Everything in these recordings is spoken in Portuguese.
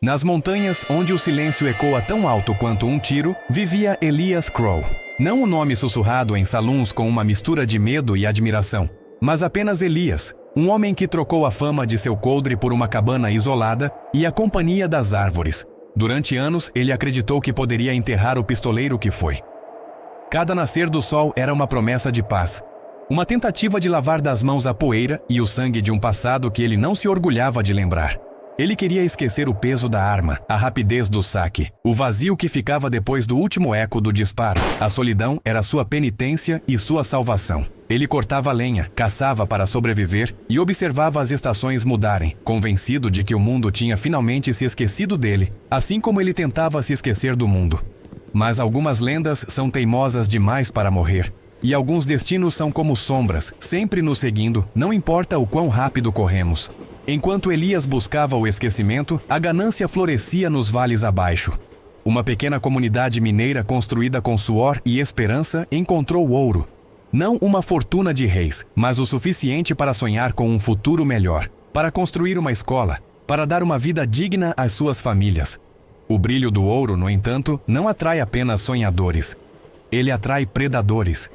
Nas montanhas, onde o silêncio ecoa tão alto quanto um tiro, vivia Elias Crow. Não o nome sussurrado em salões com uma mistura de medo e admiração, mas apenas Elias, um homem que trocou a fama de seu coldre por uma cabana isolada e a companhia das árvores. Durante anos, ele acreditou que poderia enterrar o pistoleiro que foi. Cada nascer do sol era uma promessa de paz, uma tentativa de lavar das mãos a poeira e o sangue de um passado que ele não se orgulhava de lembrar. Ele queria esquecer o peso da arma, a rapidez do saque, o vazio que ficava depois do último eco do disparo. A solidão era sua penitência e sua salvação. Ele cortava lenha, caçava para sobreviver e observava as estações mudarem, convencido de que o mundo tinha finalmente se esquecido dele, assim como ele tentava se esquecer do mundo. Mas algumas lendas são teimosas demais para morrer, e alguns destinos são como sombras, sempre nos seguindo, não importa o quão rápido corremos. Enquanto Elias buscava o esquecimento, a ganância florescia nos vales abaixo. Uma pequena comunidade mineira construída com suor e esperança encontrou ouro. Não uma fortuna de reis, mas o suficiente para sonhar com um futuro melhor, para construir uma escola, para dar uma vida digna às suas famílias. O brilho do ouro, no entanto, não atrai apenas sonhadores. Ele atrai predadores.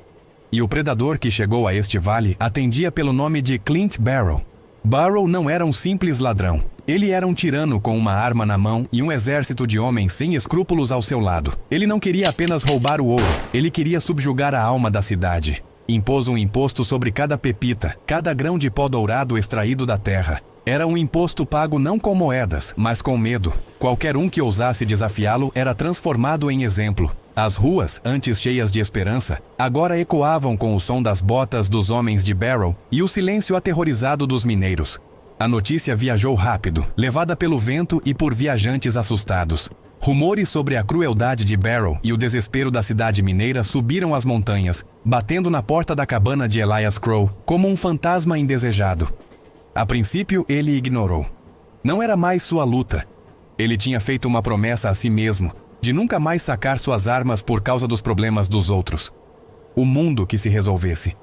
E o predador que chegou a este vale atendia pelo nome de Clint Barrow. Barrow não era um simples ladrão. Ele era um tirano com uma arma na mão e um exército de homens sem escrúpulos ao seu lado. Ele não queria apenas roubar o ouro, ele queria subjugar a alma da cidade. Impôs um imposto sobre cada pepita, cada grão de pó dourado extraído da terra. Era um imposto pago não com moedas, mas com medo. Qualquer um que ousasse desafiá-lo era transformado em exemplo. As ruas, antes cheias de esperança, agora ecoavam com o som das botas dos homens de Barrow e o silêncio aterrorizado dos mineiros. A notícia viajou rápido, levada pelo vento e por viajantes assustados. Rumores sobre a crueldade de Barrow e o desespero da cidade mineira subiram as montanhas, batendo na porta da cabana de Elias Crow, como um fantasma indesejado. A princípio, ele ignorou. Não era mais sua luta. Ele tinha feito uma promessa a si mesmo, de nunca mais sacar suas armas por causa dos problemas dos outros. O mundo que se resolvesse.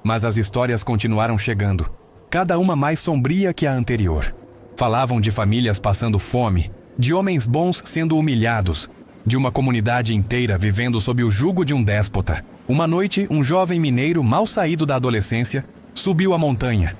Mas as histórias continuaram chegando, cada uma mais sombria que a anterior. Falavam de famílias passando fome, de homens bons sendo humilhados, de uma comunidade inteira vivendo sob o jugo de um déspota. Uma noite, um jovem mineiro mal saído da adolescência subiu a montanha.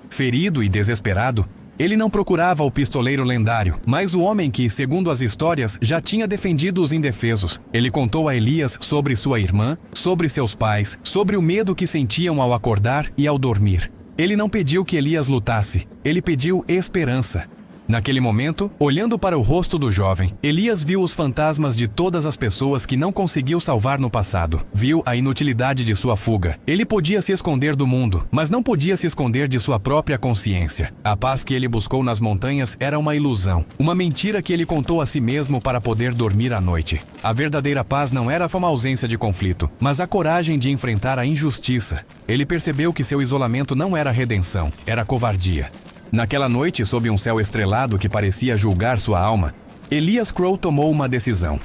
Ferido e desesperado, ele não procurava o pistoleiro lendário, mas o homem que, segundo as histórias, já tinha defendido os indefesos. Ele contou a Elias sobre sua irmã, sobre seus pais, sobre o medo que sentiam ao acordar e ao dormir. Ele não pediu que Elias lutasse, ele pediu esperança. Naquele momento, olhando para o rosto do jovem, Elias viu os fantasmas de todas as pessoas que não conseguiu salvar no passado. Viu a inutilidade de sua fuga. Ele podia se esconder do mundo, mas não podia se esconder de sua própria consciência. A paz que ele buscou nas montanhas era uma ilusão, uma mentira que ele contou a si mesmo para poder dormir à noite. A verdadeira paz não era uma ausência de conflito, mas a coragem de enfrentar a injustiça. Ele percebeu que seu isolamento não era redenção, era covardia. Naquela noite, sob um céu estrelado que parecia julgar sua alma, Elias Crow tomou uma decisão.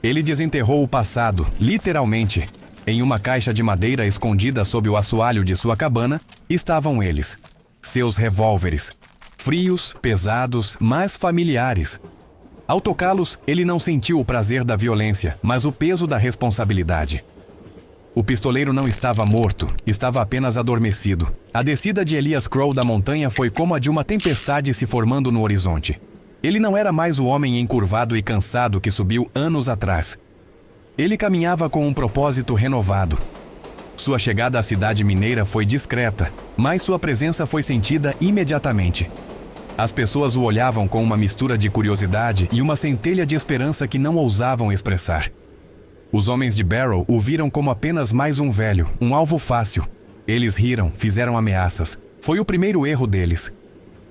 Ele desenterrou o passado, literalmente. Em uma caixa de madeira escondida sob o assoalho de sua cabana, estavam eles. Seus revólveres. Frios, pesados, mas familiares. Ao tocá-los, ele não sentiu o prazer da violência, mas o peso da responsabilidade. O pistoleiro não estava morto, estava apenas adormecido. A descida de Elias Crow da montanha foi como a de uma tempestade se formando no horizonte. Ele não era mais o homem encurvado e cansado que subiu anos atrás. Ele caminhava com um propósito renovado. Sua chegada à cidade mineira foi discreta, mas sua presença foi sentida imediatamente. As pessoas o olhavam com uma mistura de curiosidade e uma centelha de esperança que não ousavam expressar. Os homens de Barrow o viram como apenas mais um velho, um alvo fácil. Eles riram, fizeram ameaças. Foi o primeiro erro deles.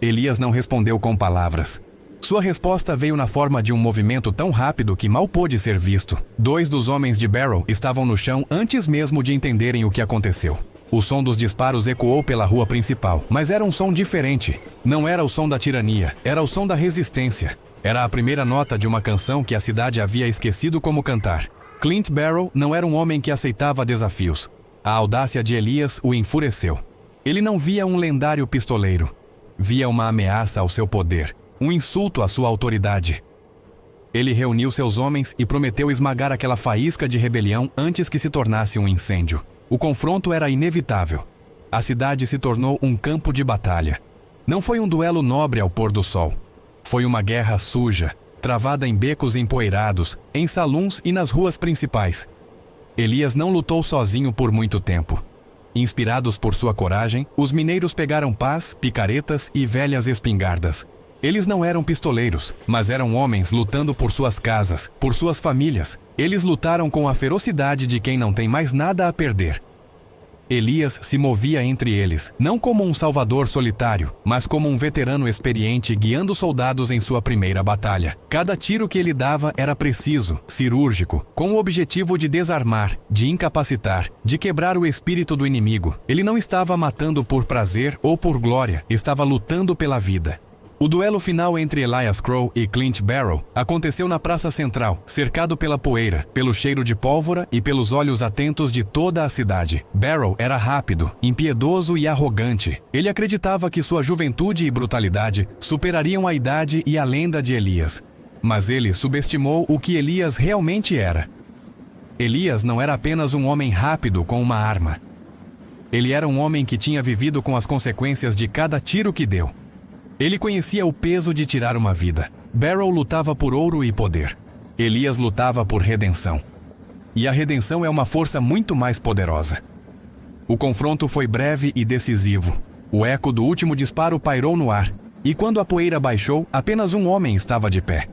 Elias não respondeu com palavras. Sua resposta veio na forma de um movimento tão rápido que mal pôde ser visto. 2 dos homens de Barrow estavam no chão antes mesmo de entenderem o que aconteceu. O som dos disparos ecoou pela rua principal, mas era um som diferente. Não era o som da tirania, era o som da resistência. Era a primeira nota de uma canção que a cidade havia esquecido como cantar. Clint Barrow não era um homem que aceitava desafios. A audácia de Elias o enfureceu. Ele não via um lendário pistoleiro. Via uma ameaça ao seu poder. um insulto à sua autoridade. Ele reuniu seus homens e prometeu esmagar aquela faísca de rebelião antes que se tornasse um incêndio. O confronto era inevitável. A cidade se tornou um campo de batalha. Não foi um duelo nobre ao pôr do sol. Foi uma guerra suja, travada em becos empoeirados, em saluns e nas ruas principais. Elias não lutou sozinho por muito tempo. Inspirados por sua coragem, os mineiros pegaram pás, picaretas e velhas espingardas. Eles não eram pistoleiros, mas eram homens lutando por suas casas, por suas famílias. Eles lutaram com a ferocidade de quem não tem mais nada a perder. Elias se movia entre eles, não como um salvador solitário, mas como um veterano experiente guiando soldados em sua primeira batalha. Cada tiro que ele dava era preciso, cirúrgico, com o objetivo de desarmar, de incapacitar, de quebrar o espírito do inimigo. Ele não estava matando por prazer ou por glória, estava lutando pela vida. O duelo final entre Elias Crow e Clint Barrow aconteceu na praça central, cercado pela poeira, pelo cheiro de pólvora e pelos olhos atentos de toda a cidade. Barrow era rápido, impiedoso e arrogante. Ele acreditava que sua juventude e brutalidade superariam a idade e a lenda de Elias. Mas ele subestimou o que Elias realmente era. Elias não era apenas um homem rápido com uma arma. Ele era um homem que tinha vivido com as consequências de cada tiro que deu. Ele conhecia o peso de tirar uma vida. Barrow lutava por ouro e poder. Elias lutava por redenção. E a redenção é uma força muito mais poderosa. O confronto foi breve e decisivo. O eco do último disparo pairou no ar. E quando a poeira baixou, apenas um homem estava de pé.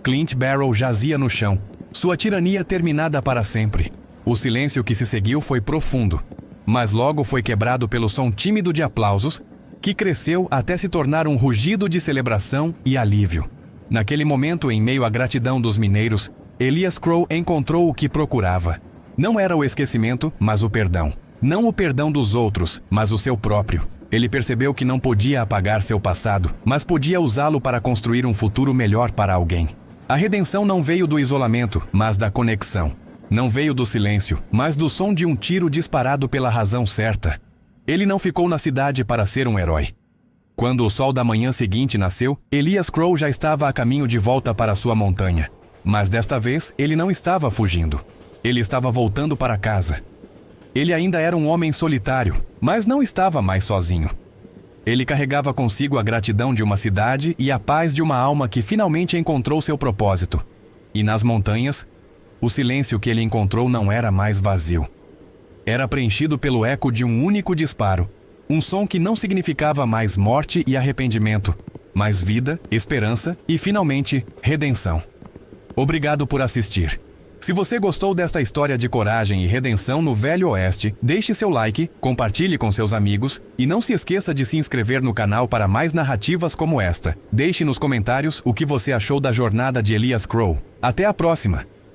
Clint Barrow jazia no chão, sua tirania terminada para sempre. O silêncio que se seguiu foi profundo, mas logo foi quebrado pelo som tímido de aplausos, que cresceu até se tornar um rugido de celebração e alívio. Naquele momento, em meio à gratidão dos mineiros, Elias Crow encontrou o que procurava. Não era o esquecimento, mas o perdão. Não o perdão dos outros, mas o seu próprio. Ele percebeu que não podia apagar seu passado, mas podia usá-lo para construir um futuro melhor para alguém. A redenção não veio do isolamento, mas da conexão. Não veio do silêncio, mas do som de um tiro disparado pela razão certa. Ele não ficou na cidade para ser um herói. Quando o sol da manhã seguinte nasceu, Elias Crow já estava a caminho de volta para sua montanha. Mas desta vez, ele não estava fugindo. Ele estava voltando para casa. Ele ainda era um homem solitário, mas não estava mais sozinho. Ele carregava consigo a gratidão de uma cidade e a paz de uma alma que finalmente encontrou seu propósito. E nas montanhas, o silêncio que ele encontrou não era mais vazio. Era preenchido pelo eco de um único disparo, um som que não significava mais morte e arrependimento, mas vida, esperança e, finalmente, redenção. Obrigado por assistir. Se você gostou desta história de coragem e redenção no Velho Oeste, deixe seu like, compartilhe com seus amigos e não se esqueça de se inscrever no canal para mais narrativas como esta. Deixe nos comentários o que você achou da jornada de Elias Crow. Até a próxima!